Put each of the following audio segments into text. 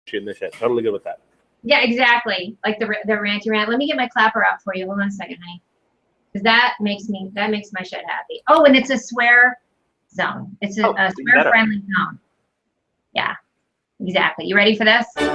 shooting this shit. Totally good with that. Yeah, exactly. Like the ranty rant. Let me get my clapper out for you. Hold on a second, honey. Because that makes my shit happy. Oh, and it's a swear zone. It's a swear friendly zone. Yeah, exactly. You ready for this? Guys,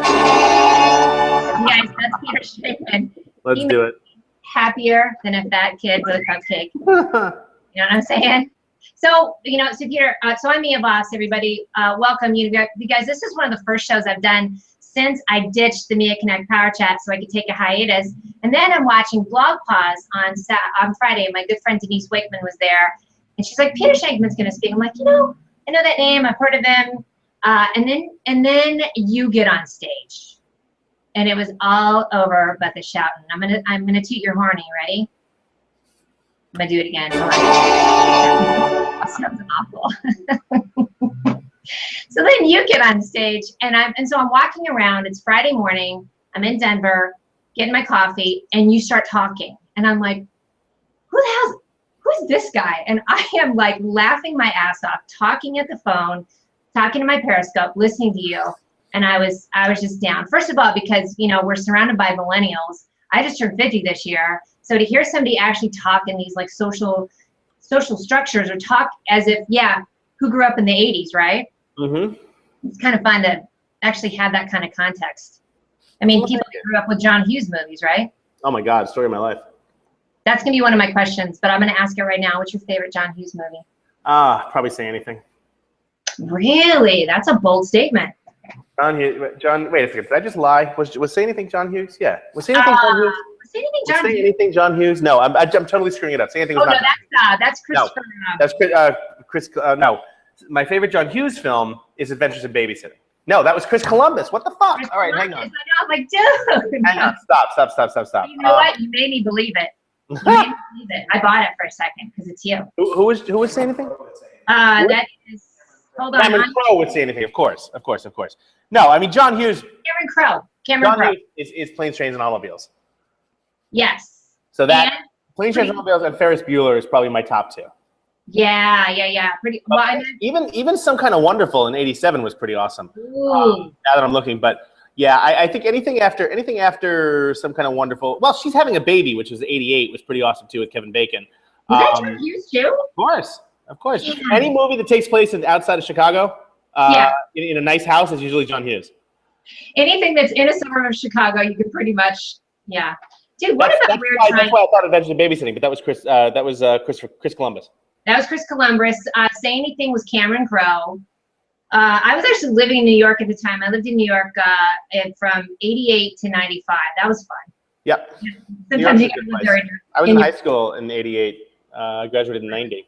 that's Peter Shankman. Let's do it. Happier than a fat kid with a cupcake. You know what I'm saying? So, so Peter, so I'm Mia Voss, everybody. Welcome you guys. This is one of the first shows I've done since I ditched the Mia Connect Power Chat so I could take a hiatus. And then I'm watching Blog Pause on Friday. My good friend Denise Wakeman was there. And she's like, Peter Shankman's going to speak. I'm like, I know that name. I've heard of him. And then you get on stage. And it was all over but the shouting. I'm gonna toot your horn. Are you ready? I'm gonna do it again. That sounds awful. So then you get on stage, and so I'm walking around. It's Friday morning. I'm in Denver, getting my coffee, and you start talking, and I'm like, who's this guy? And I am like laughing my ass off, talking at the phone, talking to my Periscope, listening to you. And I was just down. First of all, because we're surrounded by millennials. I just turned 50 this year, so to hear somebody actually talk in these like social structures or talk as if who grew up in the 80s, right? Mm-hmm. It's kind of fun to actually have that kind of context. I mean, people grew up with John Hughes movies, right? Oh my God, story of my life. That's gonna be one of my questions, but I'm gonna ask it right now. What's your favorite John Hughes movie? Probably Say Anything. Really? That's a bold statement. John, wait a second. Did I just lie? Was Say Anything John Hughes? Yeah. Was Say Anything John Hughes? Say Anything John Hughes? No, I'm totally screwing it up. Say Anything. Oh, no, that's Christopher. No, that's Chris. No, my favorite John Hughes film is Adventures in Babysitting. No, that was Chris Columbus. What the fuck? All right, hang on. I know, I'm like, dude. Hang on. Stop. You know what? You made me believe it. I bought it for a second because it's you. Who was Say Anything? That is. Hold on. Cameron Crowe would Say Anything. Of course. No, I mean John Hughes. Cameron Crowe. Hughes is Planes, Trains, and Automobiles. Yes. So that Planes, Trains, and Automobiles and Ferris Bueller is probably my top two. Yeah. Pretty. Well, even Some Kind of Wonderful in '87 was pretty awesome. Ooh. Now that I'm looking, but yeah, I think anything after Some Kind of Wonderful. Well, She's Having a Baby, which was '88, was pretty awesome too with Kevin Bacon. Was that John Hughes too? Of course. Yeah. Any movie that takes place outside of Chicago, in a nice house, is usually John Hughes. Anything that's in a suburb of Chicago, you can pretty much, Dude, what about Weird Science? That's why I thought Adventures in Babysitting, but that was Chris Columbus. That was Chris Columbus. Say Anything was Cameron Crowe. I was actually living in New York at the time. I lived in New York from '88 to '95. That was fun. Yep. Sometimes you get very. I was in high school in '88. I graduated in '90.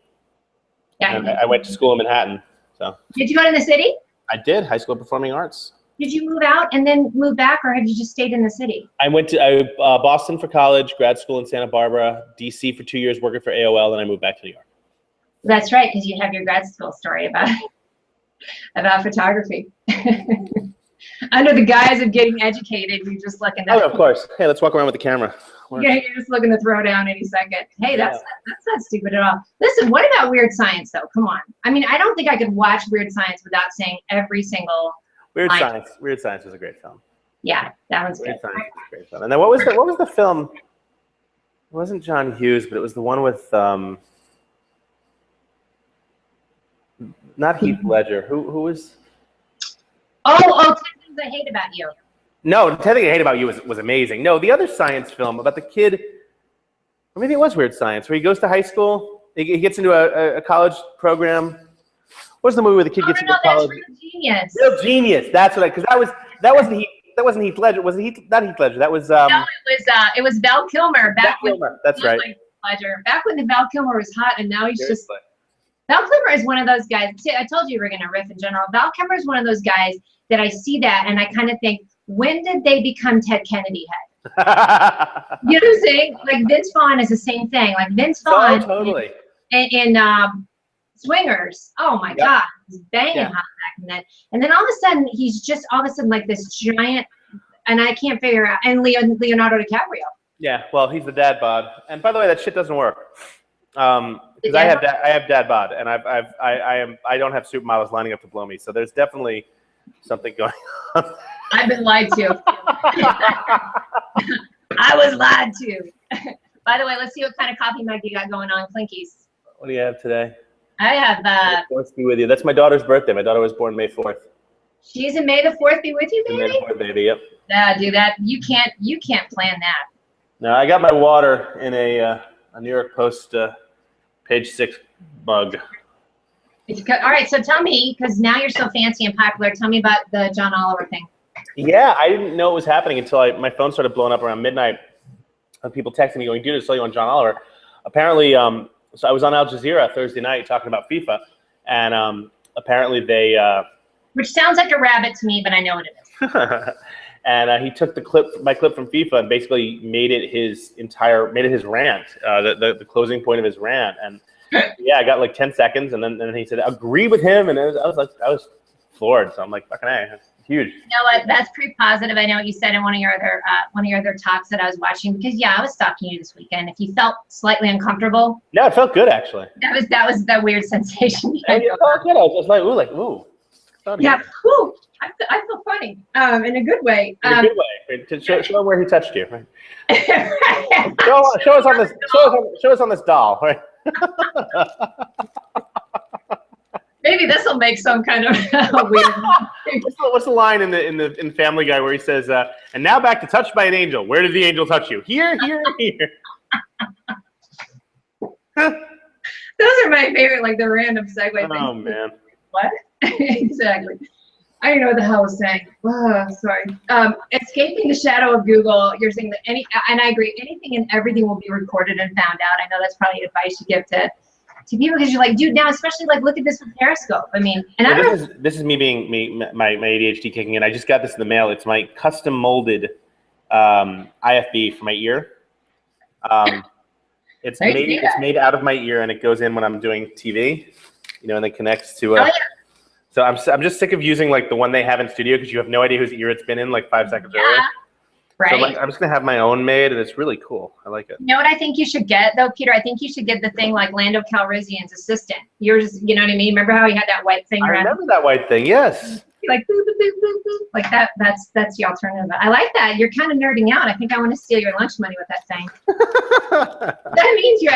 Yeah. And I went to school in Manhattan. So. Did you go to the city? I did. High School of Performing Arts. Did you move out and then move back, or have you just stayed in the city? I went to Boston for college, grad school in Santa Barbara, DC for 2 years working for AOL, and I moved back to New York. That's right, because you have your grad school story about photography. Under the guise of getting educated, you're just looking to... Oh, of course. Hey, let's walk around with the camera. Yeah, you're just looking to throw down any second. Hey, that's not stupid at all. Listen, what about Weird Science, though? Come on. I mean, I don't think I could watch Weird Science without saying every single Weird Science was a great film. Yeah, that one's Weird Science was a great film. And then what was the film? It wasn't John Hughes, but it was the one with not Heath Ledger. Who was? Oh, 10 Things I Hate About You. No, 10 Things I Hate About You was amazing. No, the other science film about the kid, or maybe it was Weird Science, where he goes to high school, he gets into a college program. What was the movie where the kid gets into college? That's Real Genius. Real Genius. That's what that wasn't Heath Ledger. Was it not Heath Ledger? That was no, it was Val Kilmer. That's right. Ledger. Back when the Val Kilmer was hot, and now he's just. Val Kilmer is one of those guys. I told you we were going to riff in general. Val Kilmer is one of those guys that I see that and I kind of think, when did they become Ted Kennedy head? You know what I'm saying? Like Vince Vaughn is the same thing. Like Vince Vaughn totally. in Swingers. Oh my God, he's banging hot back in that. And then all of a sudden, he's just all of a sudden like this giant, and I can't figure out. And Leonardo DiCaprio. Yeah, well, he's the dad bod. And by the way, that shit doesn't work. Because I have dad bod, and I don't have supermodels lining up to blow me. So there's definitely something going on. I've been lied to. I was lied to. By the way, let's see what kind of coffee mug you got going on, Clinkies. What do you have today? I have. Fourth be with you. That's my daughter's birthday. My daughter was born May 4th. She's in May the 4th. Be with you, baby. May the 4th, baby. Yep. Yeah, do that. You can't plan that. No, I got my water in a New York Post page 6 mug. All right, so tell me, because now you're so fancy and popular, tell me about the John Oliver thing. Yeah, I didn't know it was happening until my phone started blowing up around midnight of people texting me going, dude, I saw you on John Oliver. Apparently, so I was on Al Jazeera Thursday night talking about FIFA, and apparently they... Which sounds like a rabbit to me, but I know what it is. And he took my clip from FIFA and basically made it his rant, the closing point of his rant. And yeah, I got like 10 seconds, and then he said, agree with him, and I was floored. So I'm like, fucking A, that's huge. You know what? That's pretty positive. I know what you said in one of your other talks that I was watching, because yeah, I was stalking you this weekend. If you felt slightly uncomfortable, no, it felt good actually. That was that weird sensation. It felt good. I was just like, ooh. Yeah, ooh. I feel funny, in a good way. In a good way. To show him where he touched you, right? show us on this. Show us on this doll, right? Maybe this will make some kind of weird. What's the line in Family Guy where he says, "And now back to touched by an angel. Where did the angel touch you? Here, here, here." Those are my favorite, like the random segue things. Oh man. What? Exactly. I don't know what the hell I was saying. Oh, sorry. Escaping the shadow of Google. You're saying that and I agree, anything and everything will be recorded and found out. I know that's probably advice you give to people, because you're like, dude, now especially like look at this with Periscope. I mean, and well, this is me being my ADHD kicking in. I just got this in the mail. It's my custom molded IFB for my ear. It's made out of my ear, and it goes in when I'm doing TV. You know, and it connects to. Oh, yeah. So I'm just sick of using like the one they have in studio, because you have no idea whose ear it's been in like 5 seconds earlier. Right. So I'm just gonna have my own made, and it's really cool. I like it. You know what I think you should get though, Peter? I think you should get the thing like Lando Calrissian's assistant. Yours, you know what I mean? Remember how he had that white thing? I remember that white thing. Yes. Like boop, boop, boop, boop, boop. Like that. That's the alternative. I like that. You're kind of nerding out. I think I want to steal your lunch money with that thing. That means you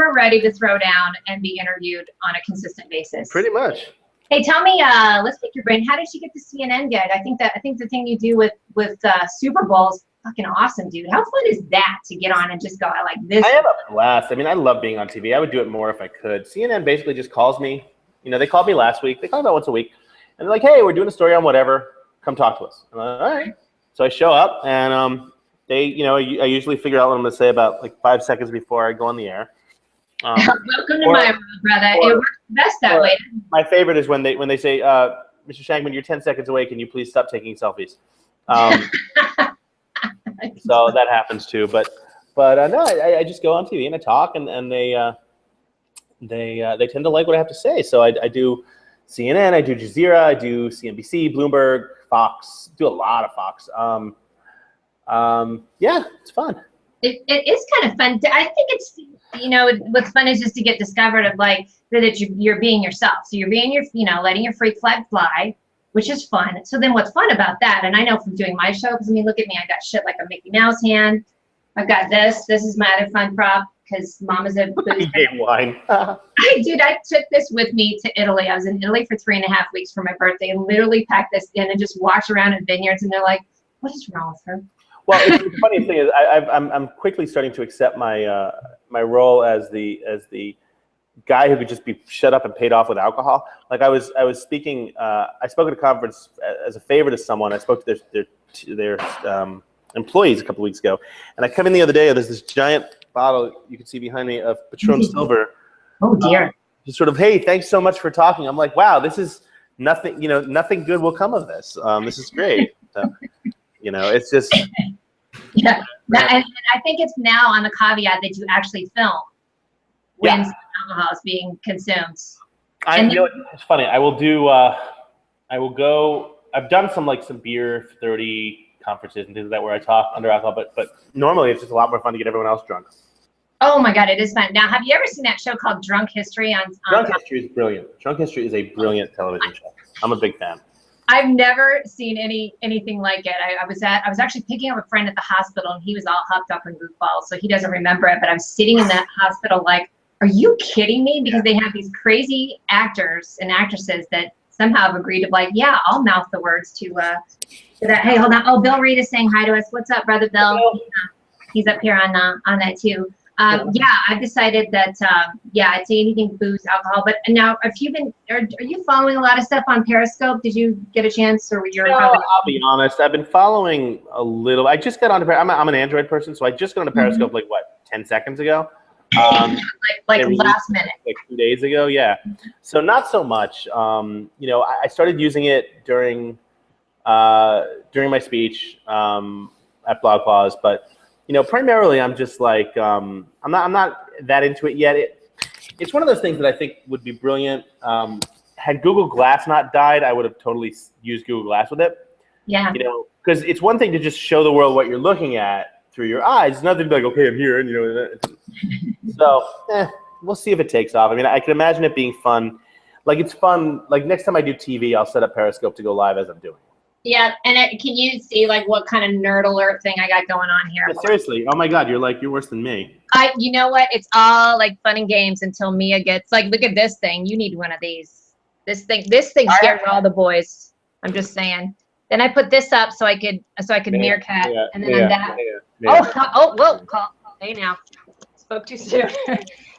are ready to throw down and be interviewed on a consistent basis. Pretty much. Hey, tell me, let's pick your brain. How did you get the CNN gig? I think the thing you do with Super Bowl is fucking awesome, dude. How fun is that to get on and just go, I like this? I have a blast. I mean, I love being on TV. I would do it more if I could. CNN basically just calls me. You know, they called me last week. They call about once a week. And they're like, hey, we're doing a story on whatever. Come talk to us. I'm like, all right. So I show up, and I usually figure out what I'm going to say about like 5 seconds before I go on the air. Welcome to my world, brother. It works best that way. My favorite is when they say, Mr. Shankman, you're 10 seconds away. Can you please stop taking selfies? So that happens too. But no, I just go on TV and I talk, and they tend to like what I have to say. So I do CNN, I do Jazeera, I do CNBC, Bloomberg, Fox. Do a lot of Fox. Yeah, it's fun. It is kind of fun. I think it's, what's fun is just to get discovered of like that you're being yourself. So you're being letting your freak flag fly, which is fun. So then what's fun about that, and I know from doing my show, because I mean, look at me, I got shit like a Mickey Mouse hand. I've got this. This is my other fun prop, because mom is a booze. Wine. I took this with me to Italy. I was in Italy for 3.5 weeks for my birthday, and literally packed this in and just walked around in vineyards, and they're like, what is wrong with her? Well, the funny thing is, I'm quickly starting to accept my my role as the guy who could just be shut up and paid off with alcohol. Like I was speaking. I spoke at a conference as a favor to someone. I spoke to their employees a couple weeks ago, and I come in the other day. There's this giant bottle you can see behind me of Patron Silver. Oh dear. Just sort of, hey, thanks so much for talking. I'm like, wow, this is nothing. Nothing good will come of this. This is great. So, it's just. Yeah, and I think it's now on the caveat that you actually film when alcohol is being consumed. It's funny. I will do. I will go. I've done some beer 30 conferences and things like that where I talk under alcohol, but normally it's just a lot more fun to get everyone else drunk. Oh my God, it is fun. Now, have you ever seen that show called Drunk History on? Drunk History is brilliant. Drunk History is a brilliant television show. I'm a big fan. I've never seen anything like it. I was actually picking up a friend at the hospital, and he was all hopped up in goofballs, so he doesn't remember it. But I'm sitting in that hospital like, are you kidding me? Because they have these crazy actors and actresses that somehow have agreed to like, yeah, I'll mouth the words to that. Hey, hold on. Oh, Bill Reed is saying hi to us. What's up, brother Bill? He's up here on that too. Yeah, I've decided that I'd say anything booze, alcohol. But now, are you following a lot of stuff on Periscope? Did you get a chance, or you're? I'll be honest. I've been following a little. I just got onto. I'm an Android person, so I just got onto Periscope like 10 seconds ago. Like last minute. Like 2 days ago, yeah. So not so much. I started using it during my speech at Blog Pause, but primarily I'm just like I'm not that into it yet. It's one of those things that I think would be brilliant. Had Google Glass not died, I would have totally used Google Glass with it. Yeah. Because it's one thing to just show the world what you're looking at through your eyes. It's nothing to be like, okay, I'm here, and So we'll see if it takes off. I mean, I can imagine it being fun. Like it's fun. Like next time I do TV, I'll set up Periscope to go live as I'm doing. Yeah, and can you see like what kind of nerd alert thing I got going on here? Yeah, seriously. Oh my God, you're worse than me. You know what? It's all like fun and games until Mia gets like, look at this thing. You need one of these. This thing scares all the boys. I'm just saying. Then I put this up so I could meerkat, and then on that. Whoa! Hey now, spoke too soon.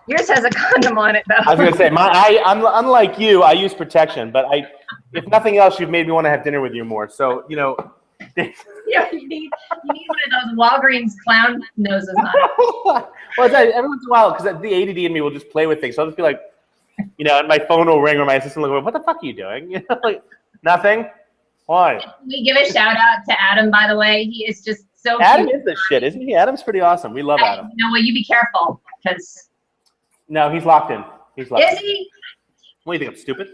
Yours has a condom on it though. I was gonna say, I'm unlike you. I use protection, but if nothing else, you've made me want to have dinner with you more. So Yeah, you need one of those Walgreens clown noses on it. Well, every once in a while, because the ADD in me will just play with things. So I'll just be like, and my phone will ring or my assistant will go, "What the fuck are you doing?" Like nothing. Why? Can we give a shout out to Adam, by the way? He is just so Adam cute. is the shit, isn't he? Adam's pretty awesome. We love Adam. Well, you be careful, because. No, he's locked in. Is he? What do you think? I'm stupid?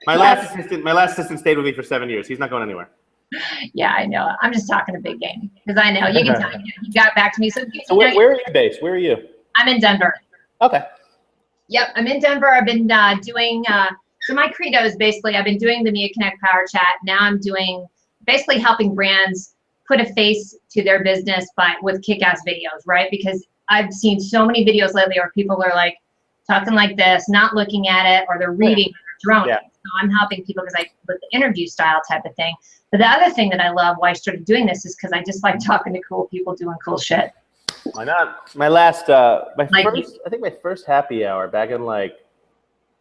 My last assistant stayed with me for 7 years. He's not going anywhere. Yeah, I know. I'm just talking a big game because I know you can tell. He got back to me. So where are you based? Where are you? I'm in Denver. Okay. Yep, I'm in Denver. I've been doing. So my credo is basically I've been doing the Mia Connect Power Chat. Now I'm doing basically helping brands put a face to their business with kick-ass videos, right? Because I've seen so many videos lately where people are like talking like this, not looking at it, or they're reading, or droning. Yeah. So I'm helping people because with the interview style type of thing. But the other thing that I love why I started doing this is because I just like talking to cool people doing cool shit. Why not? My last, I think my first happy hour back in like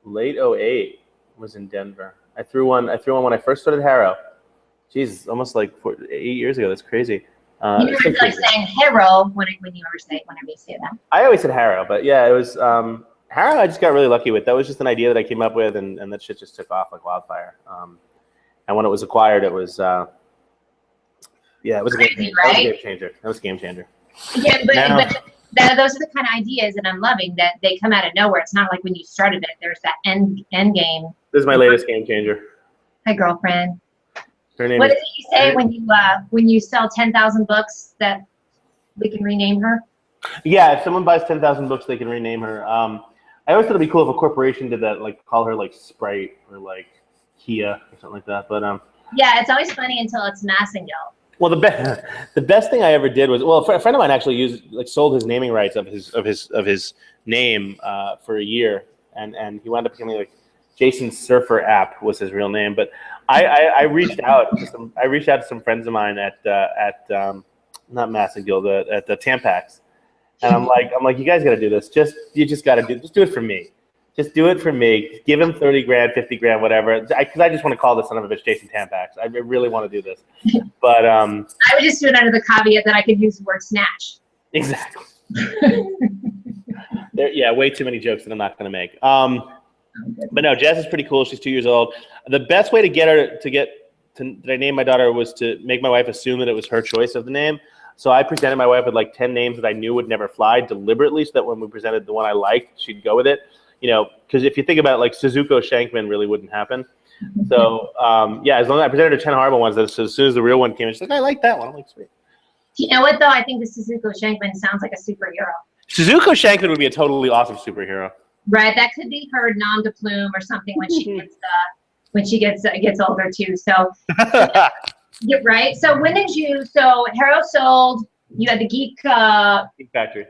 late 2008 was in Denver. I threw one when I first started Harrow. Jeez, almost like 8 years ago. That's crazy. You never feel like saying Harrow whenever you say that. I always said Harrow, but yeah, it was Harrow. I just got really lucky with. That was just an idea that I came up with, and that shit just took off like wildfire. And when it was acquired, it was it was crazy, a game changer. That was a game changer. Yeah, but those are the kind of ideas that I'm loving, that they come out of nowhere. It's not like when you started it, there's that end game. This is my latest game changer. Hi, girlfriend. Her name what did you say when you sell 10,000 books that we can rename her? Yeah, if someone buys 10,000 books, they can rename her. I always thought it'd be cool if a corporation did that, like call her like Sprite or like Kia or something like that. But yeah, it's always funny until it's Massengale. Well, the best thing I ever did was, a friend of mine actually sold his naming rights of his name for a year, and he wound up becoming like Jason Surfer App was his real name. But I reached out to some friends of mine at not Massengale, at the Tampax, and I'm like, you guys got to do this. You just got to do it for me. Just do it for me. Give him 30 grand, 50 grand, whatever. Because I just want to call this son of a bitch Jason Tampax. I really want to do this. But I would just do it under the caveat that I could use the word snatch. Exactly. Yeah, way too many jokes that I'm not going to make. But no, Jess is pretty cool. She's 2 years old. The best way to get her to name my daughter was to make my wife assume that it was her choice of the name. So I presented my wife with like 10 names that I knew would never fly deliberately, so that when we presented the one I liked, she'd go with it. Because if you think about it, like Suzuko Shankman really wouldn't happen. So as long as I presented her 10 horrible ones, as soon as the real one came in, she's like, I like that one. I'm like, sweet. You know what though? I think the Suzuko Shankman sounds like a superhero. Suzuko Shankman would be a totally awesome superhero. Right, that could be her nom de plume or something when she gets when she gets older too. So, yeah, right. So when did you? So Hero sold. You had the Geek Factory.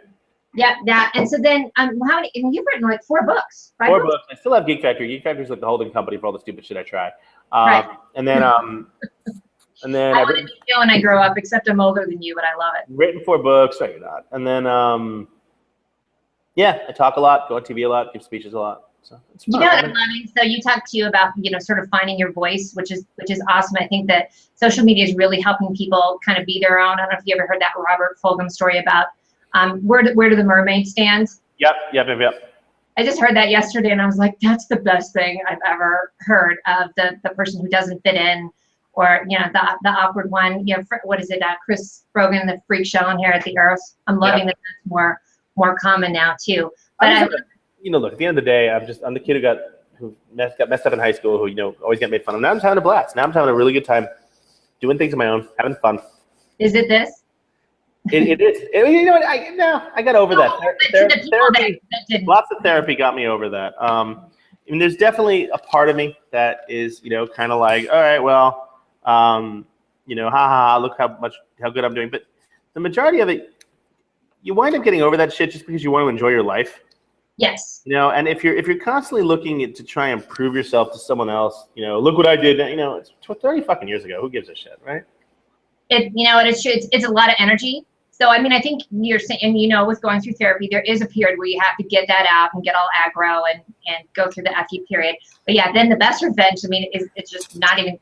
Yeah, that. And so then, how many? And you've written like 4 books, 5 4 books? books. I still have Geek Factory. Geek Factory is like the holding company for all the stupid shit I try. Right. And then I want to be you when I grow up, except I'm older than you, but I love it. written 4 books. No, you're not. And then yeah, I talk a lot, go on TV a lot, give speeches a lot. So it's fun. You know what I'm loving? So you talked to you about, sort of finding your voice, which is awesome. I think that social media is really helping people kind of be their own. I don't know if you ever heard that Robert Fulghum story about where do the mermaids stand? Yep. I just heard that yesterday, and I was like, that's the best thing I've ever heard of the person who doesn't fit in, or the awkward one. What is it? Chris Brogan, the freak show on here at the Earth. I'm loving that that's more common now too. But look, at the end of the day, I'm the kid who got messed up in high school, who always get made fun of. Now I'm just having a blast. Now I'm just having a really good time, doing things on my own, having fun. Is it this? It is. I got over that. Lots of therapy got me over that. I mean, there's definitely a part of me that is, kind of like, all right, well, look how good I'm doing. But the majority of it, you wind up getting over that shit just because you want to enjoy your life. Yes. And if you're constantly looking to try and prove yourself to someone else, look what I did. It's 30 fucking years ago. Who gives a shit, right? It is true. It's a lot of energy. So I mean, I think you're saying, with going through therapy, there is a period where you have to get that out and get all aggro and go through the FU period. But yeah, then the best revenge, I mean, it's just not even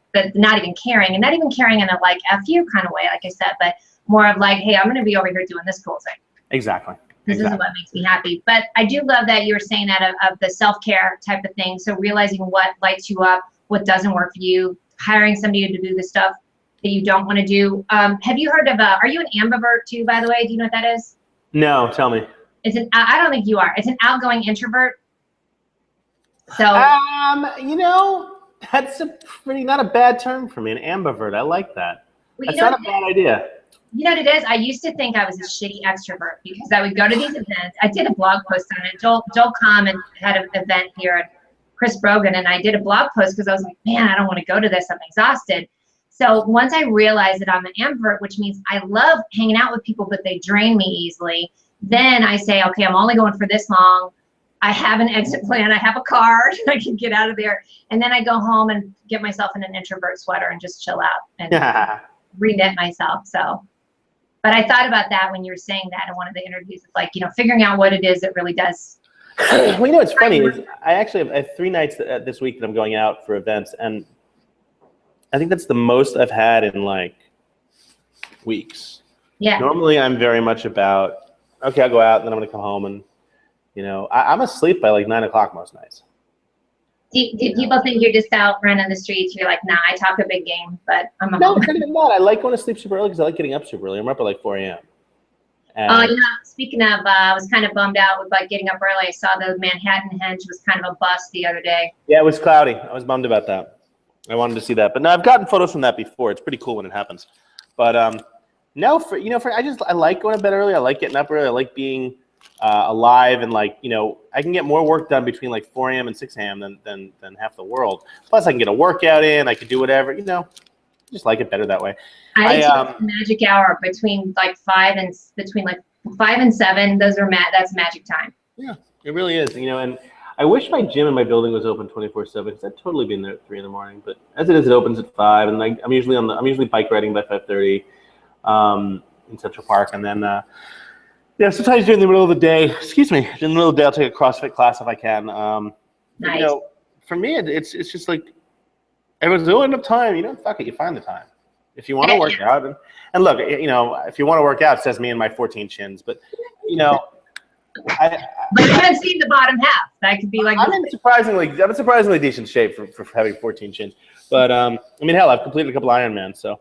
caring, and not even caring in a like FU kind of way, like I said, but more of like, hey, I'm going to be over here doing this cool thing. Exactly. This is what makes me happy. But I do love that you were saying that of the self-care type of thing. So realizing what lights you up, what doesn't work for you, hiring somebody to do the stuff that you don't want to do. Have you heard of, are you an ambivert too, by the way? Do you know what that is? No, tell me. I don't think you are. It's an outgoing introvert. So. That's not a bad term for me, an ambivert. I like that. That's not a bad idea. You know what it is? I used to think I was a shitty extrovert because I would go to these events. I did a blog post on it. Joel Common had an event here at Chris Brogan, and I did a blog post because I was like, man, I don't want to go to this. I'm exhausted. So once I realized that I'm an ambivert, which means I love hanging out with people, but they drain me easily, then I say, okay, I'm only going for this long. I have an exit plan. I have a card. I can get out of there. And then I go home and get myself in an introvert sweater and just chill out and reknit myself. So. But I thought about that when you were saying that in one of the interviews. It's like, figuring out what it is that really does. Well, what's funny is I actually have 3 nights this week that I'm going out for events, and I think that's the most I've had in like weeks. Yeah. Normally I'm very much about, okay, I'll go out and then I'm going to come home and, I'm asleep by like 9 o'clock most nights. Do people think you're just out running the streets? You're like, nah, I talk a big game, but I'm a No, it's not even that. I like going to sleep super early because I like getting up super early. I'm up at like 4 a.m. Speaking of, I was kind of bummed out with like getting up early. I saw the Manhattan Henge was kind of a bust the other day. Yeah, it was cloudy. I was bummed about that. I wanted to see that, but no, I've gotten photos from that before. It's pretty cool when it happens. But no, I like going to bed early. I like getting up early. I like being alive, and like I can get more work done between like 4 a.m. and 6 a.m. than half the world. Plus, I can get a workout in. I can do whatever. Just like it better that way. I magic hour between like 5 and 7. That's magic time. Yeah, it really is. And I wish my gym in my building was open 24/7 because I'd totally be in there at 3 in the morning. But as it is, it opens at 5, and I'm usually bike riding by 5:30 in Central Park, and then sometimes during the middle of the day. Excuse me, in the middle of the day, I'll take a CrossFit class if I can. Nice. For me, it's just like everyone's doing enough time. Fuck it, you find the time if you want to work out. And look, if you want to work out, it says me and my 14 chins, but But you haven't seen the bottom half. That could be like. I'm in surprisingly decent shape for having 14 chins. But hell, I've completed a couple Ironmans, so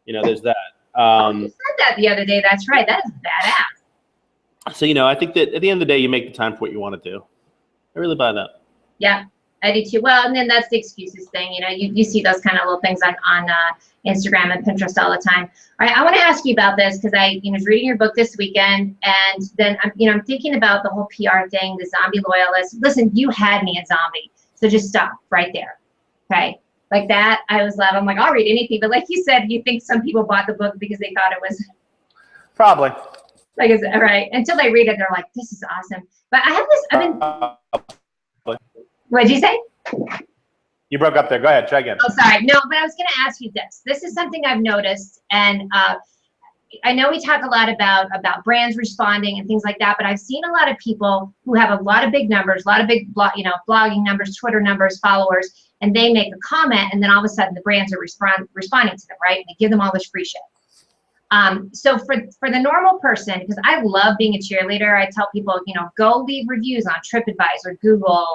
there's that. You said that the other day. That's right. That is badass. So I think that at the end of the day, you make the time for what you want to do. I really buy that. Yeah, I do too. Well, and then that's the excuses thing. You see those kind of little things on Instagram and Pinterest all the time. All right, I want to ask you about this because I was reading your book this weekend, and then I'm thinking about the whole PR thing, the zombie loyalist. Listen, you had me at zombie, so just stop right there. Okay. Like that, I was laughing. I'm like, I'll read anything. But like you said, you think some people bought the book because they thought it was Probably. like, is right. Until they read it, they're like, this is awesome. But I have this, what did you say? You broke up there. Go ahead. Try again. Oh, sorry. No, but I was going to ask you this. This is something I've noticed. And I know we talk a lot about brands responding and things like that, but I've seen a lot of people who have a lot of big numbers, a lot of big, blogging numbers, Twitter numbers, followers, and they make a comment, and then all of a sudden the brands are responding to them, right? And they give them all this free shit. So for the normal person, because I love being a cheerleader, I tell people, go leave reviews on TripAdvisor, Google,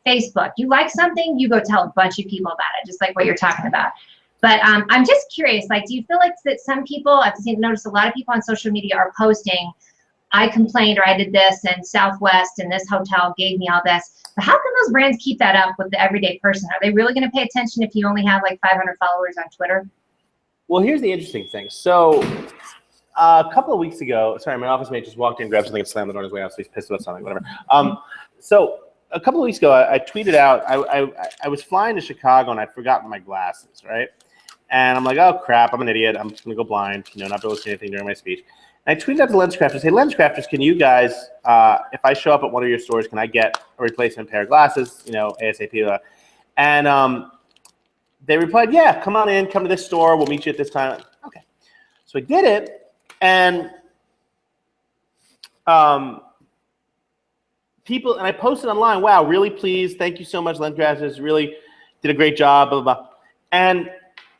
Facebook. You like something, you go tell a bunch of people about it, just like what you're talking about. But I'm just curious, like, do you feel like that some people, I've noticed a lot of people on social media are posting, I complained or I did this, and Southwest and this hotel gave me all this. But how can those brands keep that up with the everyday person? Are they really going to pay attention if you only have like 500 followers on Twitter? Well, here's the interesting thing. So a couple of weeks ago, sorry, my office mate just walked in, grabbed something, and slammed the door on his way out, so he's pissed about something, whatever. So a couple of weeks ago, I tweeted out, I was flying to Chicago, and I'd forgotten my glasses, right? And I'm like, oh, crap, I'm an idiot. I'm just going to go blind, not be able to see anything during my speech. And I tweeted out to LensCrafters, hey, LensCrafters, can you guys, if I show up at one of your stores, can I get a replacement pair of glasses, ASAP? And they replied, yeah, come on in, come to this store. We'll meet you at this time. Okay. So I did it, and people, and I posted online, wow, really pleased. Thank you so much, LensCrafters. Really did a great job, blah, blah, blah. And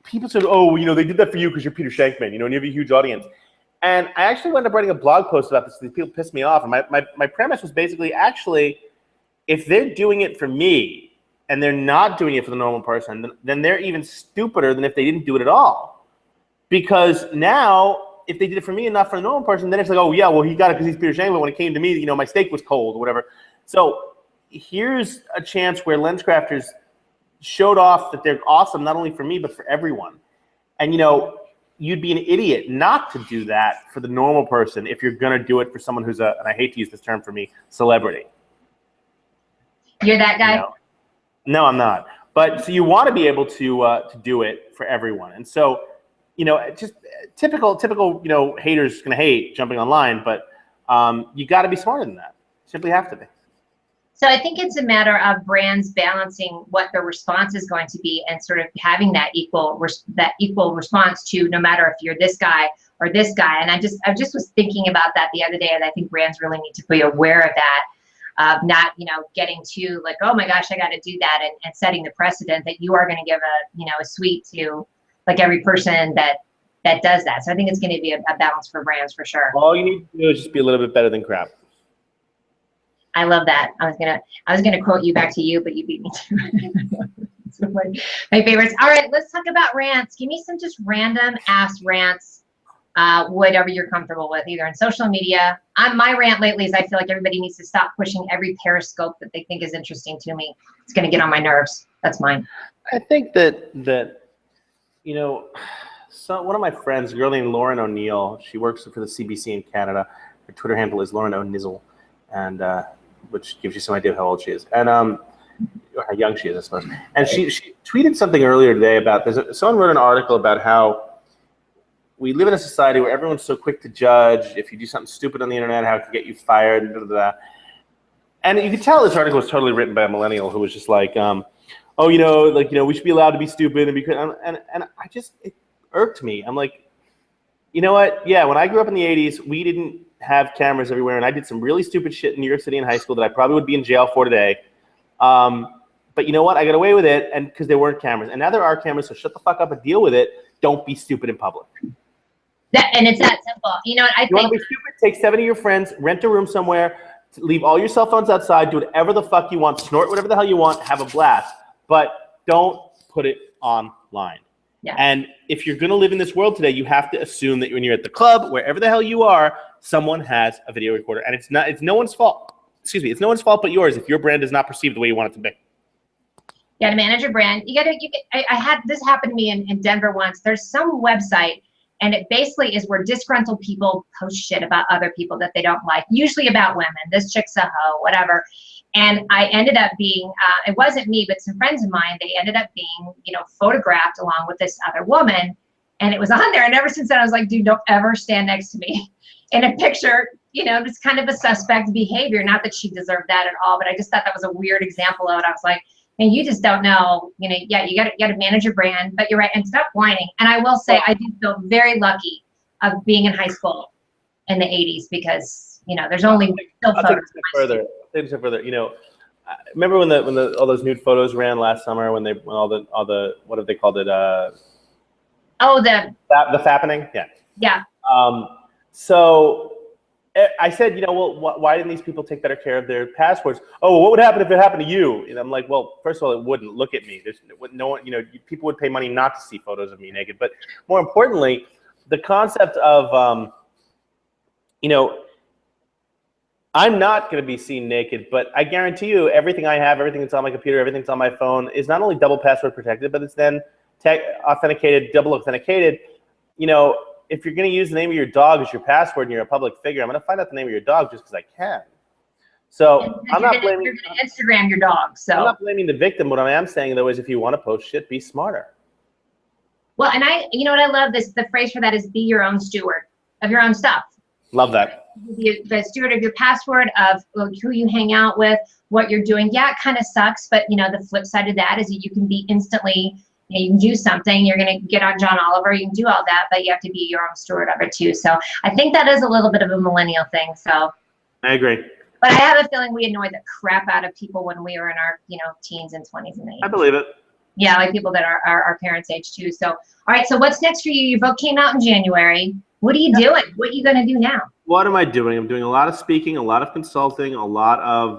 people said, oh, they did that for you because you're Peter Shankman, and you have a huge audience. And I actually wound up writing a blog post about this. These people pissed me off. And my premise was basically, actually, if they're doing it for me and they're not doing it for the normal person, then they're even stupider than if they didn't do it at all. Because now, if they did it for me and not for the normal person, then it's like, oh, yeah, well, he got it because he's Peter Shankman. When it came to me, my steak was cold or whatever. So here's a chance where LensCrafters showed off that they're awesome, not only for me, but for everyone. And, you'd be an idiot not to do that for the normal person if you're going to do it for someone who's and I hate to use this term for me, celebrity. You're that guy? No, I'm not. But so you want to be able to do it for everyone. And so, just typical, haters going to hate jumping online, but you got to be smarter than that. Simply have to be. So I think it's a matter of brands balancing what their response is going to be and sort of having that equal response to, no matter if you're this guy or this guy. And I just was thinking about that the other day, and I think brands really need to be aware of that, of not, getting too like, oh my gosh, I got to do that, and setting the precedent that you are going to give a sweet to like every person that does that. So I think it's going to be a balance for brands for sure. All you need to do is just be a little bit better than crap. I love that. I was gonna quote you back to you, but you beat me to it. It's one of my favorites. All right, let's talk about rants. Give me some just random ass rants, whatever you're comfortable with, either in social media. My rant lately is I feel like everybody needs to stop pushing every Periscope that they think is interesting to me. It's gonna get on my nerves. That's mine. I think that one of my friends, a girl named Lauren O'Neill, she works for the CBC in Canada. Her Twitter handle is Lauren O'Nizzle, and which gives you some idea of how old she is, and or how young she is, I suppose. And she tweeted something earlier today about someone wrote an article about how we live in a society where everyone's so quick to judge. If you do something stupid on the internet, how it can get you fired, and blah, blah, blah. And you could tell this article was totally written by a millennial who was just like, oh, we should be allowed to be stupid, and I just, it irked me. I'm like, you know what? Yeah, when I grew up in the 80s, we didn't have cameras everywhere, and I did some really stupid shit in New York City in high school that I probably would be in jail for today. But you know what? I got away with it, and because there weren't cameras. And now there are cameras, so shut the fuck up and deal with it. Don't be stupid in public. And it's that simple. You want to be stupid? Take 7 of your friends, rent a room somewhere, leave all your cell phones outside, do whatever the fuck you want, snort whatever the hell you want, have a blast. But don't put it online. Yeah. And if you're going to live in this world today, you have to assume that when you're at the club, wherever the hell you are, someone has a video recorder, and it's no one's fault. Excuse me, it's no one's fault but yours if your brand is not perceived the way you want it to be. You got to manage your brand. I had this happen to me in Denver once. There's some website, and it basically is where disgruntled people post shit about other people that they don't like, usually about women. This chick's a hoe, whatever. And I ended up being, it wasn't me, but some friends of mine, they ended up being, you know, photographed along with this other woman. And it was on there. And ever since then, I was like, dude, don't ever stand next to me in a picture. You know, it's kind of a suspect behavior. Not that she deserved that at all, but I just thought that was a weird example of it. I was like, and you just don't know, you know, yeah, you got to manage your brand, but you're right. And stop whining. And I will say, I do feel very lucky of being in high school in the 80s because, you know, there's only still photos. I'll take it a step further. You know, remember when all those nude photos ran last summer when all the what have they called it? Oh, the fappening? Yeah. Yeah. So I said, you know, well, why didn't these people take better care of their passwords? Oh, well, what would happen if it happened to you? And I'm like, well, first of all, it wouldn't. Look at me. There's no one, you know, people would pay money not to see photos of me naked. But more importantly, the concept of, you know, I'm not going to be seen naked, but I guarantee you everything I have, everything that's on my computer, everything that's on my phone is not only double password protected, but it's then authenticated, double authenticated. You know, if you're going to use the name of your dog as your password and you're a public figure, I'm going to find out the name of your dog just because I can. So I'm not blaming. You're going to Instagram your dog. So I'm not blaming the victim. What I am saying though is, if you want to post shit, be smarter. Well, and you know what I love, the phrase for that is be your own steward of your own stuff. Love that. Be the steward of your password, of who you hang out with, what you're doing. Yeah, it kind of sucks, but you know the flip side of that is that you can be instantly. You know, you can do something, you're going to get on John Oliver, you can do all that, but you have to be your own steward of it too. So I think that is a little bit of a millennial thing. So I agree. But I have a feeling we annoyed the crap out of people when we were in our, you know, teens and 20s and 80s. I believe it. Yeah, like people that are our parents' age too. So, all right, so what's next for you? Your book came out in January. What are you doing? What are you going to do now? What am I doing? I'm doing a lot of speaking, a lot of consulting, a lot of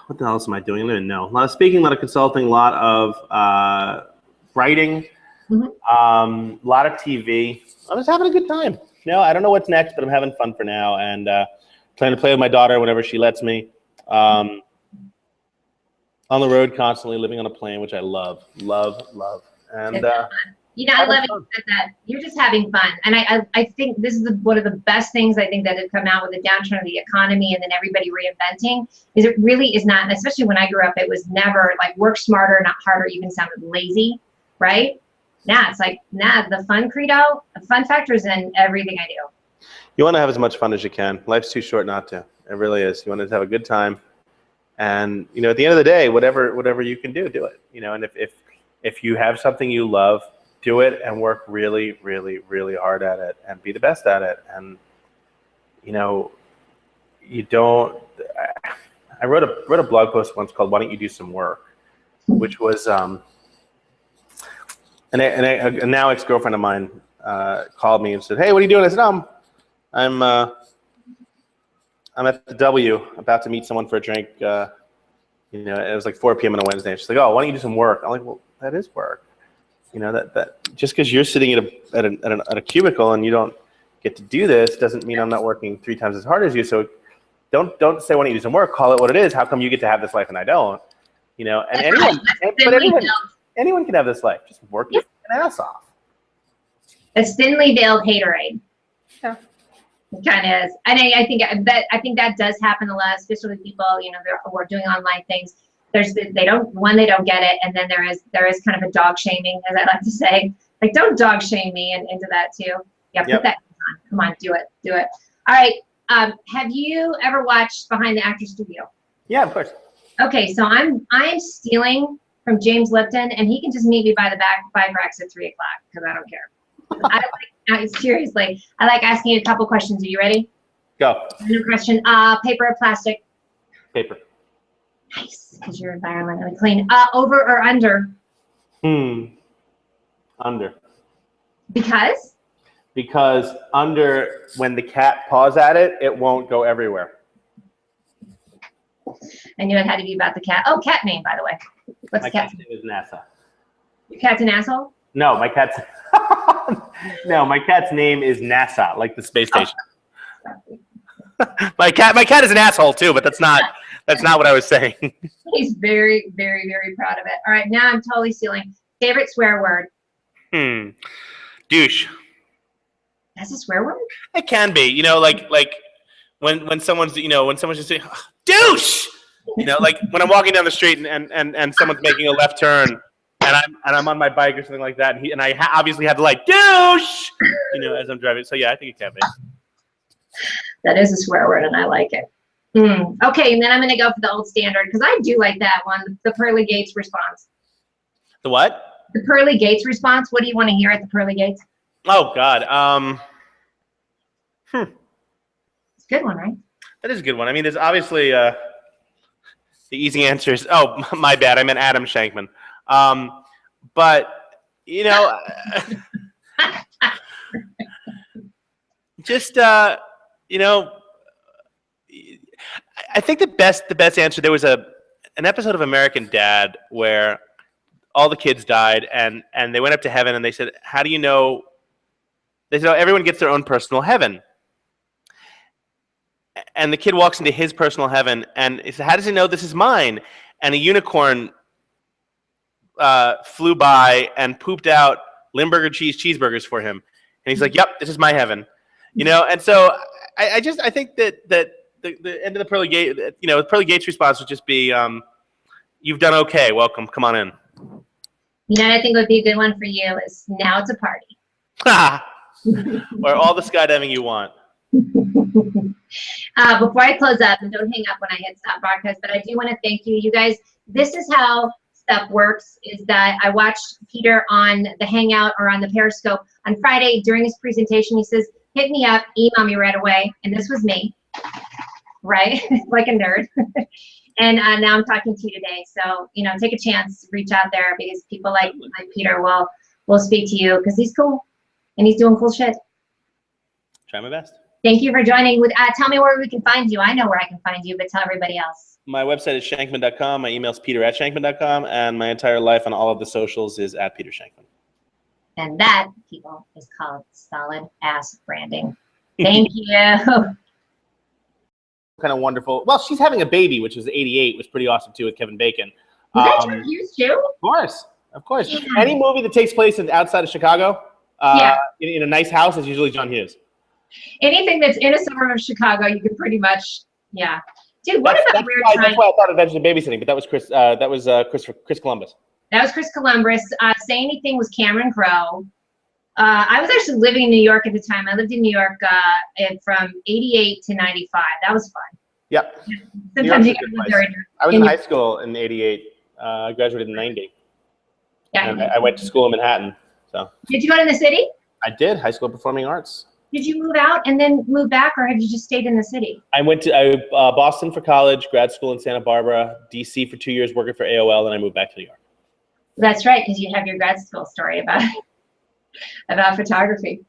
what the hell else am I doing? I don't even know. A lot of speaking, a lot of consulting, a lot of writing, a lot of TV. I'm just having a good time. You know, I don't know what's next, but I'm having fun for now, and trying to play with my daughter whenever she lets me. On the road constantly, living on a plane, which I love. And you know, I love it you said that. You're just having fun. And I think this is one of the best things I think that have come out with the downturn of the economy and then everybody reinventing is it really is not, and especially when I grew up, it was never like work smarter, not harder, even sounded lazy, right? Now it's like, the fun credo, the fun factor is in everything I do. You want to have as much fun as you can. Life's too short not to. It really is. You want to have a good time. And, you know, at the end of the day, whatever you can do it. You know, and if you have something you love, do it and work really, really, really hard at it and be the best at it. And, you know, you don't, I wrote a blog post once called "Why Don't You Do Some Work," which was, a now ex-girlfriend of mine called me and said, "Hey, what are you doing?" I said, I'm at the W, about to meet someone for a drink. You know, it was like 4 p.m. on a Wednesday. And she's like, "Oh, why don't you do some work?" I'm like, "Well, that is work." You know, that just because you're sitting at a cubicle and you don't get to do this doesn't mean I'm not working 3 times as hard as you. So don't say, "Why don't you do some work?" Call it what it is. How come you get to have this life and I don't? You know, and anyone can have this life. Just work your ass off. A thinly veiled haterade. Yeah. It kind of is. And I think that does happen a lot, especially with people, you know, who are doing online things. They don't get it, and then there is kind of a dog shaming, as I like to say. Like, don't dog shame me into that too. Yeah, put that on. Come on, do it. All right. Have you ever watched Behind the Actors Studio? Yeah, of course. Okay, so I'm stealing from James Lipton, and he can just meet me by the back 5 racks at 3 o'clock because I don't care. Seriously, I like asking you a couple questions. Are you ready? Go. New question. Paper or plastic? Paper. Nice, because you're environmentally clean. Over or under? Under. Because? Because under, when the cat paws at it, it won't go everywhere. I knew it had to be about the cat. Oh, cat name, by the way. What's My the cat's name is NASA. Your cat's an asshole? No, my cat's my cat's name is NASA, like the space station. My cat is an asshole too, but that's not what I was saying. He's very, very, very proud of it. All right, now I'm totally stealing. Favorite swear word? Douche. That's a swear word? It can be, you know, like when someone's just saying, oh, douche. You know, like when I'm walking down the street and someone's making a left turn, and I'm on my bike or something like that, and I obviously have the light, douche, you know, as I'm driving. So yeah, I think it can be. That is a swear word, and I like it. Okay, and then I'm gonna go for the old standard because I do like that one, the pearly gates response. The what? The pearly gates response. What do you want to hear at the pearly gates? Oh God. It's a good one, right? That is a good one. I mean, there's obviously the easy answer is, oh, my bad, I meant Adam Shankman. But you know, just you know, I think the best answer. There was an episode of American Dad where all the kids died, and they went up to heaven, and they said, "How do you know?" They said, "Oh, everyone gets their own personal heaven." And the kid walks into his personal heaven, and he said, "How does he know this is mine?" And a unicorn flew by and pooped out Limburger cheeseburgers for him, and he's like, "Yep, this is my heaven," you know. And so I think that the end of the pearly gate, you know, the pearly gates response would just be, "You've done okay. Welcome. Come on in." You know, I think would be a good one for you is now it's a party. Or all the skydiving you want. Before I close up, and don't hang up when I hit stop broadcast, but I do want to thank you. You guys, this is how stuff works, is that I watched Peter on the Hangout or on the Periscope on Friday during his presentation. He says, hit me up, email me right away. And this was me, right? Like a nerd. And now I'm talking to you today. So, you know, take a chance, reach out there because people like Peter will speak to you because he's cool and he's doing cool shit. Try my best. Thank you for joining. Tell me where we can find you. I know where I can find you, but tell everybody else. My website is shankman.com. My email is peter@shankman.com. And my entire life on all of the socials is @Peter Shankman. And that, people, is called solid ass branding. Thank you. Kind of wonderful. Well, she's having a baby, which was 88, was pretty awesome too with Kevin Bacon. Was that John Hughes too? Of course. Yeah. Any movie that takes place outside of Chicago, in a nice house, is usually John Hughes. Anything that's in a suburb of Chicago, you can pretty much, yeah. Dude, what about Weird Science? That's why I thought Adventures in Babysitting, but that was Chris. That was Chris Columbus. That was Chris Columbus. Say Anything was Cameron Crowe. I was actually living in New York at the time. I lived in New York from 88 to 95. That was fun. Yep. Sometimes you can live there. I was in high school in 88. I graduated in 90. Yeah. And I went to school in Manhattan. So. Did you go to the city? I did. High School of Performing Arts. Did you move out and then move back, or have you just stayed in the city? I went to Boston for college, grad school in Santa Barbara, DC for 2 years working for AOL, and I moved back to New York. That's right, because you have your grad school story about photography.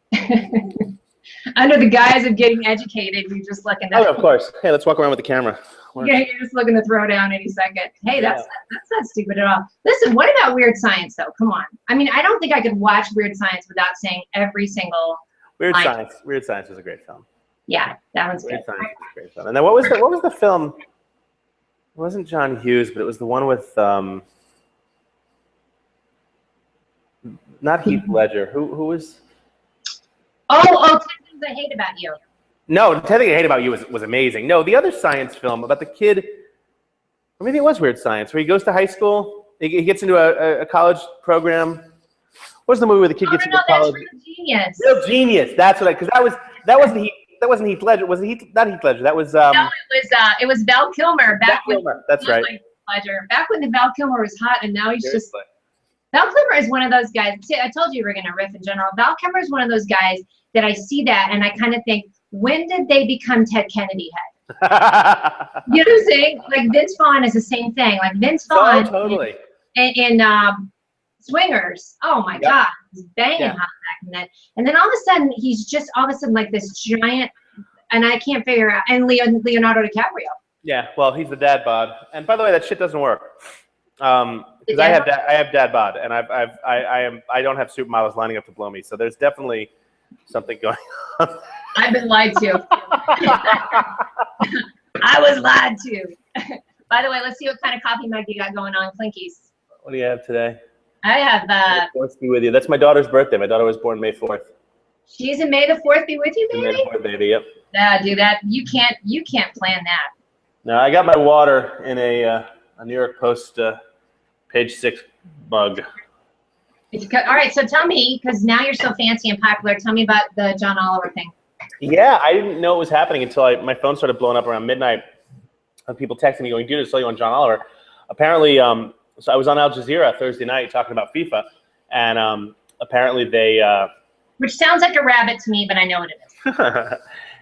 Under the guise of getting educated, you're just looking. Oh, of course. Hey, let's walk around with the camera. Yeah, you're just looking to throw down any second. Hey, that's not stupid at all. Listen, what about Weird Science, though? Come on. I mean, I don't think I could watch Weird Science without saying every single Weird Science. Weird Science was a great film. Yeah, that one's Weird good. Science was a great film. And then what was the film? It wasn't John Hughes, but it was the one with not Heath Ledger. Who was? Oh, 10 Things I Hate About You. No, 10 Things I Hate About You was amazing. No, the other science film about the kid, or maybe it was Weird Science, where he goes to high school, he gets into a college program. What was the movie where the kid gets into college? That's Real Genius. Real Genius. That's what because that wasn't Heath Ledger. Was it not Heath Ledger? That was no, it was Val Kilmer. That's right. Ledger. Back when Val Kilmer was hot, and now he's just. Val Kilmer is one of those guys. See, I told you we were gonna riff in general. Val Kilmer is one of those guys that I see that and I kind of think, when did they become Ted Kennedy head? You know what I'm saying? Like Vince Vaughn is the same thing. Like Vince Vaughn totally. in Swingers. Oh my God, he's banging hot back then. And then all of a sudden, he's just all of a sudden like this giant, and I can't figure out. And Leonardo DiCaprio. Yeah, well, he's the dad bod. And by the way, that shit doesn't work. Because I have dad bod, and I don't have supermodels lining up to blow me. So there's definitely something going on. I've been lied to. I was lied to. By the way, let's see what kind of coffee mug you got going on, Clinkies. What do you have today? I have Fourth be with you. That's my daughter's birthday. My daughter was born May 4th. She's in May the 4th be with you, baby? May the 4th, baby. Yep. Yeah, do that. You can't plan that. No, I got my water in a New York Post page 6 mug. All right, so tell me, because now you're so fancy and popular, tell me about the John Oliver thing. Yeah, I didn't know it was happening until my phone started blowing up around midnight of people texting me going, dude, I saw you on John Oliver. Apparently, so I was on Al Jazeera Thursday night talking about FIFA, and apparently they... Which sounds like a rabbit to me, but I know what it is.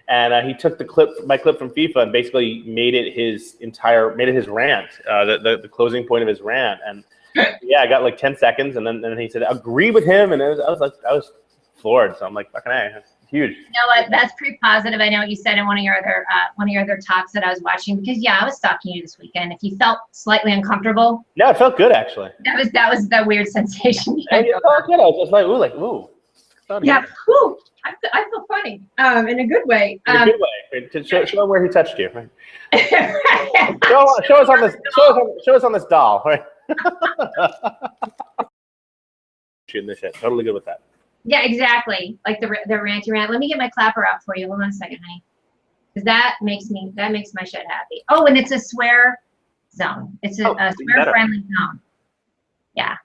And he took my clip from FIFA and basically made it his rant, the closing point of his rant. And yeah, I got like 10 seconds, and then he said, agree with him, and I was floored. So I'm like, fucking A, huge. You know what? That's pretty positive. I know what you said in one of your other talks that I was watching, because yeah, I was stalking you this weekend. If you felt slightly uncomfortable, no, it felt good actually. That was that weird sensation. And it felt good. I was just like ooh. Yeah, ooh, I feel funny, in a good way. In a good way. To show him where he touched you. Right? show us on this doll. Right? Shooting this shit. Totally good with that. Yeah, exactly. Like the ranty rant. Let me get my clapper out for you. Hold on a second, honey. Because that makes my shit happy. Oh, and it's a swear zone. It's a swear friendly zone. Yeah,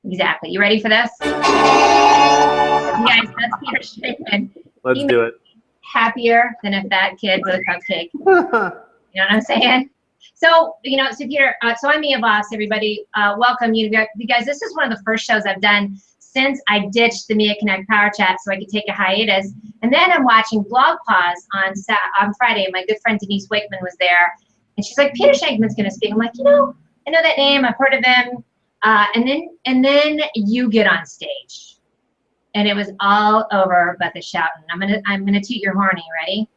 exactly. You ready for this? Guys, that's Peter Shankman. Let's do it. Happier than a fat kid with a cupcake. You know what I'm saying? So, so Peter, so I'm Mia Voss, everybody. Welcome you guys. This is one of the first shows I've done since I ditched the Mia Connect Power Chat so I could take a hiatus. And then I'm watching Blog Pause on Friday. My good friend Denise Wakeman was there. And she's like, Peter Shankman's going to speak. I'm like, I know that name. I've heard of him. And then you get on stage. And it was all over but the shouting. I'm gonna toot your horn. Are you ready?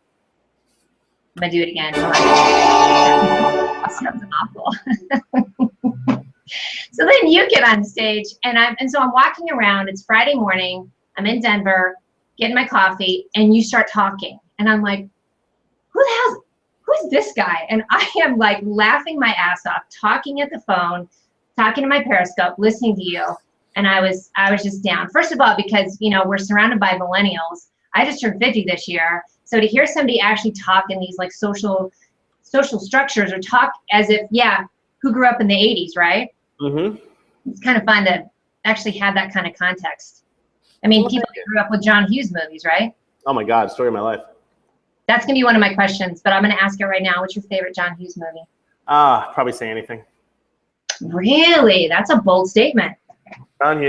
I'm gonna do it again. That sounds awful. So then you get on stage, and so I'm walking around. It's Friday morning. I'm in Denver, getting my coffee, and you start talking, and I'm like, who's this guy? And I am like laughing my ass off, talking at the phone, talking to my Periscope, listening to you. And I was just down. First of all, because we're surrounded by millennials. I just turned 50 this year, so to hear somebody actually talk in these like social structures, or talk as if, yeah, who grew up in the 80s, right? Mm-hmm. It's kind of fun to actually have that kind of context. I mean, people grew up with John Hughes movies, right? Oh my God, story of my life. That's gonna be one of my questions, but I'm gonna ask it right now. What's your favorite John Hughes movie? Probably Say Anything. Really? That's a bold statement. John,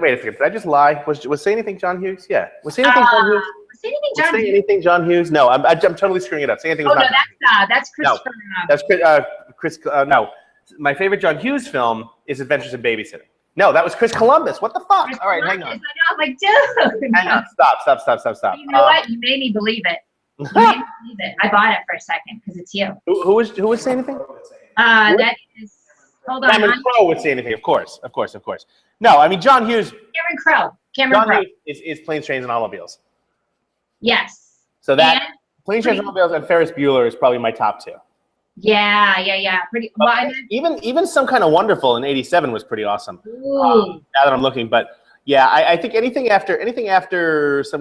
wait a second. Did I just lie? Was Say Anything John Hughes? Yeah. Was Say Anything John Hughes? Say Anything John Hughes? No, I'm totally screwing it up. Say Anything was not. That's Christopher. No, that's Chris. No, my favorite John Hughes film is Adventures in Babysitting. No, that was Chris Columbus. What the fuck? All right, hang on. I know, I'm like, dude. Hang on. Stop. You know what? You made me believe it. I bought it for a second because it's you. Who was Say Anything? That is. Hold on. Cameron Crowe would Say Anything, of course. No, I mean John Hughes. Cameron Crowe is Planes, Trains, and Automobiles. Yes. So that Planes, Trains, and Automobiles and Ferris Bueller is probably my top two. Yeah. Pretty. Even Some Kind of Wonderful in '87 was pretty awesome. Ooh. Now that I'm looking, but yeah, I think anything after Some